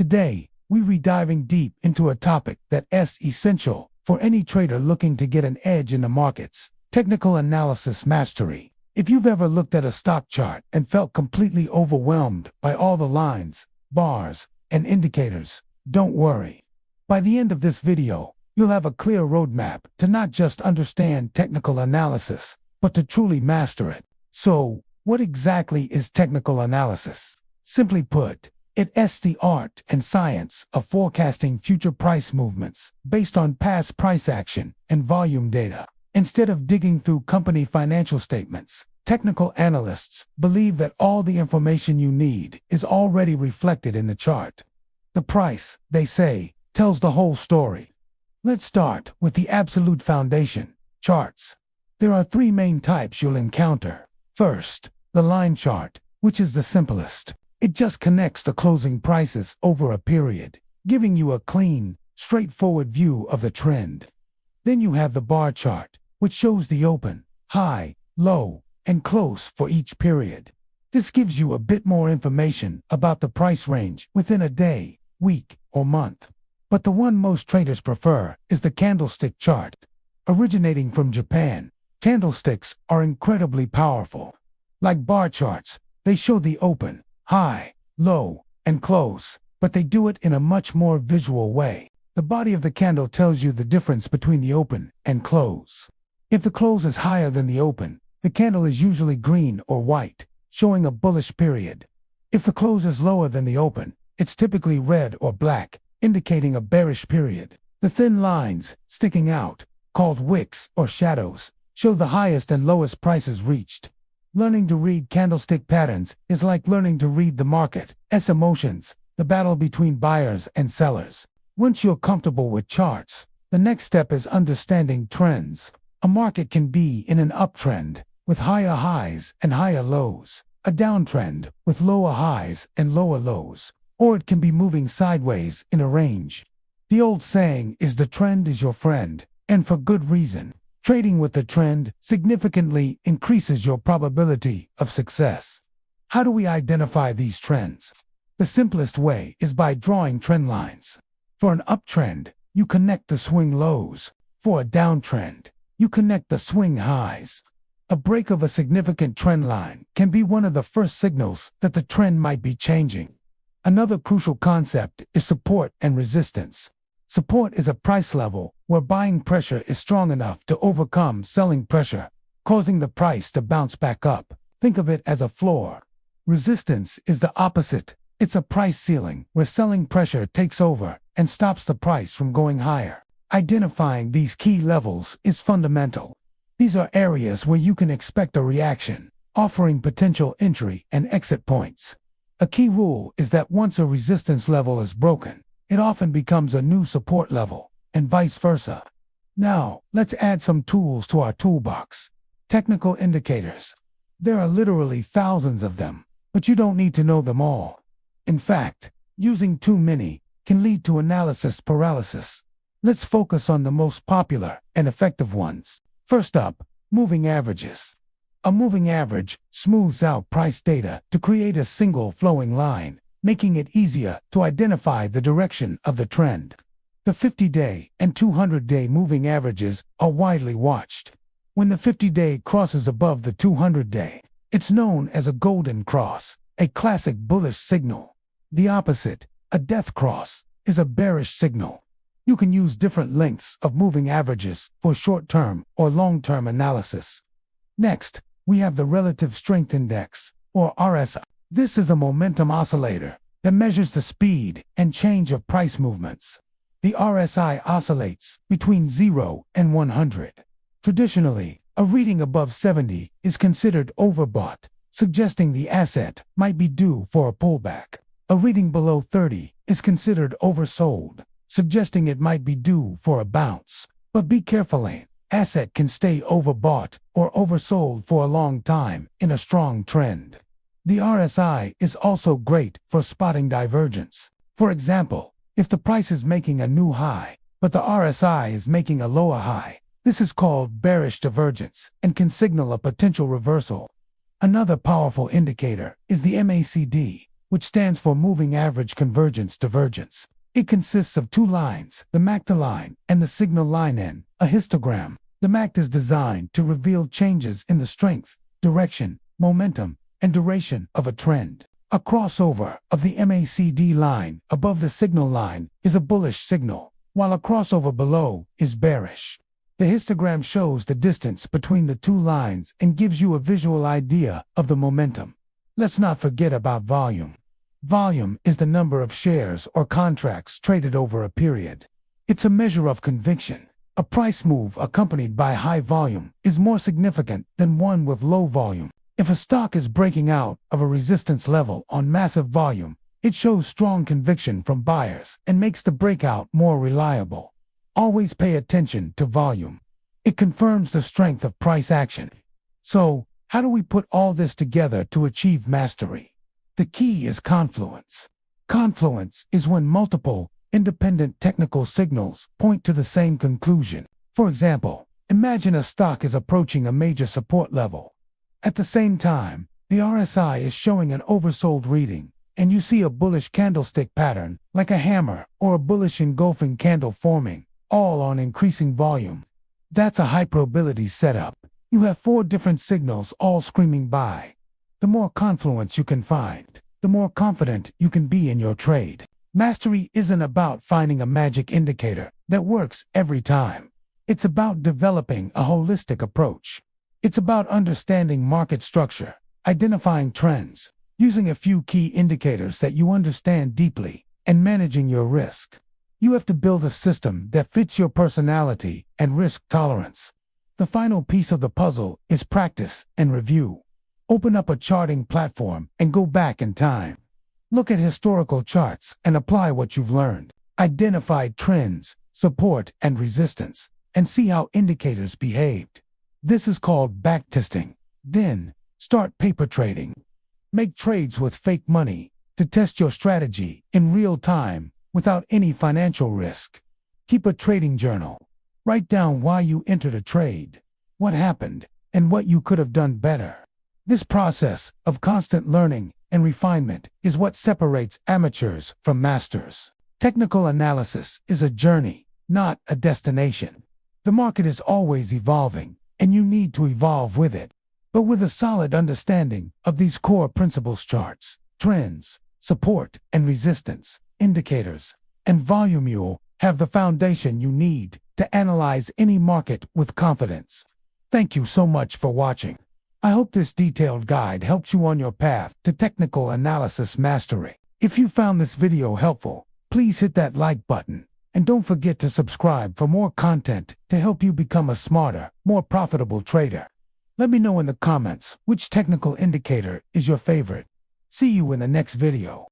Today, we're diving deep into a topic that is essential for any trader looking to get an edge in the markets: technical analysis mastery. If you've ever looked at a stock chart and felt completely overwhelmed by all the lines, bars, and indicators, don't worry. By the end of this video, you'll have a clear roadmap to not just understand technical analysis, but to truly master it. So, what exactly is technical analysis? Simply put, it's the art and science of forecasting future price movements based on past price action and volume data. Instead of digging through company financial statements, technical analysts believe that all the information you need is already reflected in the chart. The price, they say, tells the whole story. Let's start with the absolute foundation: charts. There are three main types you'll encounter. First, the line chart, which is the simplest. It just connects the closing prices over a period, giving you a clean, straightforward view of the trend. Then you have the bar chart, which shows the open, high, low, and close for each period. This gives you a bit more information about the price range within a day, week, or month. But the one most traders prefer is the candlestick chart. Originating from Japan, candlesticks are incredibly powerful. Like bar charts, they show the open, high, low, and close, but they do it in a much more visual way. The body of the candle tells you the difference between the open and close. If the close is higher than the open, the candle is usually green or white, showing a bullish period. If the close is lower than the open, it's typically red or black, indicating a bearish period. The thin lines, sticking out, called wicks or shadows, show the highest and lowest prices reached. Learning to read candlestick patterns is like learning to read the market's emotions, the battle between buyers and sellers. Once you're comfortable with charts, the next step is understanding trends. A market can be in an uptrend, with higher highs and higher lows, a downtrend with lower highs and lower lows, or it can be moving sideways in a range. The old saying is the trend is your friend, and for good reason. Trading with the trend significantly increases your probability of success. How do we identify these trends? The simplest way is by drawing trend lines. For an uptrend, you connect the swing lows. For a downtrend, you connect the swing highs. A break of a significant trend line can be one of the first signals that the trend might be changing. Another crucial concept is support and resistance. Support is a price level where buying pressure is strong enough to overcome selling pressure, causing the price to bounce back up. Think of it as a floor. Resistance is the opposite. It's a price ceiling where selling pressure takes over and stops the price from going higher. Identifying these key levels is fundamental. These are areas where you can expect a reaction, offering potential entry and exit points. A key rule is that once a resistance level is broken, it often becomes a new support level, and vice versa. Now, let's add some tools to our toolbox. Technical indicators. There are literally thousands of them, but you don't need to know them all. In fact, using too many can lead to analysis paralysis. Let's focus on the most popular and effective ones. First up, moving averages. A moving average smooths out price data to create a single flowing line, making it easier to identify the direction of the trend. The 50-day and 200-day moving averages are widely watched. When the 50-day crosses above the 200-day, it's known as a golden cross, a classic bullish signal. The opposite, a death cross, is a bearish signal. You can use different lengths of moving averages for short-term or long-term analysis. Next, we have the Relative Strength Index, or RSI. This is a momentum oscillator that measures the speed and change of price movements. The RSI oscillates between 0 and 100. Traditionally, a reading above 70 is considered overbought, suggesting the asset might be due for a pullback. A reading below 30 is considered oversold, suggesting it might be due for a bounce. But be careful, an asset can stay overbought or oversold for a long time in a strong trend. The RSI is also great for spotting divergence. For example, if the price is making a new high, but the RSI is making a lower high, this is called bearish divergence and can signal a potential reversal. Another powerful indicator is the MACD, which stands for Moving Average Convergence Divergence. It consists of two lines, the MACD line and the signal line N, a histogram. The MACD is designed to reveal changes in the strength, direction, momentum, and duration of a trend. A crossover of the MACD line above the signal line is a bullish signal, while a crossover below is bearish. The histogram shows the distance between the two lines and gives you a visual idea of the momentum. Let's not forget about volume. Volume is the number of shares or contracts traded over a period. It's a measure of conviction. A price move accompanied by high volume is more significant than one with low volume. If a stock is breaking out of a resistance level on massive volume, it shows strong conviction from buyers and makes the breakout more reliable. Always pay attention to volume. It confirms the strength of price action. So, how do we put all this together to achieve mastery? The key is confluence. Confluence is when multiple, independent technical signals point to the same conclusion. For example, imagine a stock is approaching a major support level. At the same time, the RSI is showing an oversold reading, and you see a bullish candlestick pattern, like a hammer or a bullish engulfing candle forming, all on increasing volume. That's a high probability setup. You have 4 different signals all screaming buy. The more confluence you can find, the more confident you can be in your trade. Mastery isn't about finding a magic indicator that works every time. It's about developing a holistic approach. It's about understanding market structure, identifying trends, using a few key indicators that you understand deeply, and managing your risk. You have to build a system that fits your personality and risk tolerance. The final piece of the puzzle is practice and review. Open up a charting platform and go back in time. Look at historical charts and apply what you've learned. Identify trends, support, and resistance, and see how indicators behaved. This is called backtesting. Then, start paper trading. Make trades with fake money to test your strategy in real time without any financial risk. Keep a trading journal. Write down why you entered a trade, what happened, and what you could have done better. This process of constant learning and refinement is what separates amateurs from masters. Technical analysis is a journey, not a destination. The market is always evolving, and you need to evolve with it. But with a solid understanding of these core principles: charts, trends, support and resistance, indicators, and volume, you'll have the foundation you need to analyze any market with confidence. Thank you so much for watching. I hope this detailed guide helps you on your path to technical analysis mastery. If you found this video helpful, please hit that like button, and don't forget to subscribe for more content to help you become a smarter, more profitable trader. Let me know in the comments which technical indicator is your favorite. See you in the next video.